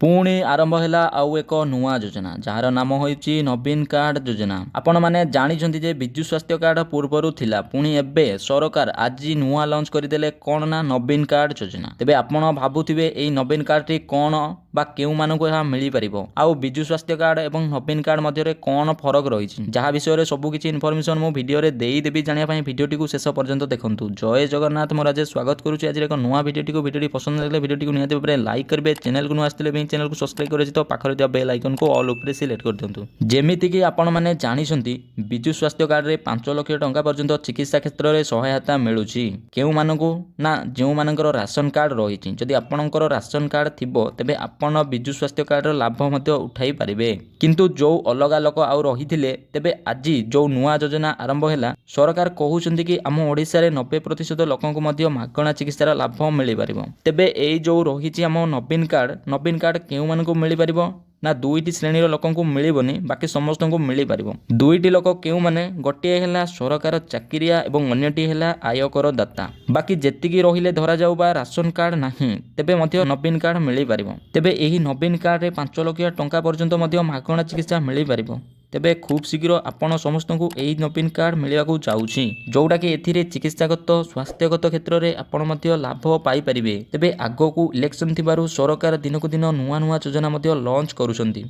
पुणी आरंभ है आउ एक नुआ योजना जार नाम होइछि नवीन कार्ड योजना। आपण माने जानिछन्ति जे विजु स्वास्थ्य कार्ड पूर्वरु थिला पुणी एबे सरकार आज नुआ लॉन्च करदेले कोन ना नवीन कार्ड योजना। तेबे आपण भाबुथिबे एई नवीन कार्ड टी कोन बा केउ मानकु ଏହା मिली परिबो आउ विजु स्वास्थ्य कार्ड एवं नवीन कार्ड मध्य कोन फरक रही जहाँ विषय में सबू किसी इनफॉरमेशन मु वीडियो रे देई देबी जानिया पई वीडियोटी को शेष पर्यंत देखंतु। जय जगन्नाथ महाराज स्वागत करूछि आज एक नुआ वीडियोटी पसंद लागले वीडियोटी को निहाती भाबरे लाइक करबे। चैनल को नु आस्थिले भी चैनल को सब्सक्राइब करे तो पाखरे दिया बेल आइकन को ऑल ऊपर सिलेक्ट कर दियंतु। जेमिति कि आपण माने जानिछन्ति विजु स्वास्थ्य कार्ड रे 5 लाख टंका पर्यंत चिकित्सा क्षेत्र में सहायता मिलुछि केउ मानकु ना जेउ मानकर राशन कार्ड रही। जदि आपणकर राशन कार्ड थिबो तेबे आपण विजु स्वास्थ्य कार्ड लाभ मध्य उठाई पारिबे। किंतु जो अलगा लोक आउ रहिथिले तेबे आज जो नुआ योजना आरंभ हैला सरकार कहउछन्ति कि आम ओडिसा रे 90% लोकंकु मध्य मागणा चिकित्सार लाभ मिली पारिबो। तेबे एई जो रहिछि आम नवीन कार्ड केउ मानकु मिली पारिबो ना दुईटी श्रेणीर लोकंकु मिलिबोनी बाकी समस्तंकु मिली पारिबो। दुईटी लोक केउ माने गोटिए हैला सरकार चाकिरिया एवं अन्यटी हैला आयकर दाता। बाकी जेतिकी रहिले धरा जाउ बा राशन कार्ड नाही तेबे मध्य नवीन कार्ड मिली पारिबो। तेबे एही नवीन कार्ड रे 5 लाख टंका पर्यंत मध्य मागणा चिकित्सा मिली पारिबो। तेबे खूब शीघ्र आपण समस्तंकु एही नवीन कार्ड मिलिबाकू जाउछि जोउटा कि एथिरे चिकित्सागत स्वास्थ्यगत क्षेत्र रे आपण मध्य लाभ पाई परिबे। तेबे आगो को इलेक्शन थिबारु सरकार दिनकु दिन नुआ योजना मध्य लॉन्च करूछन्ति।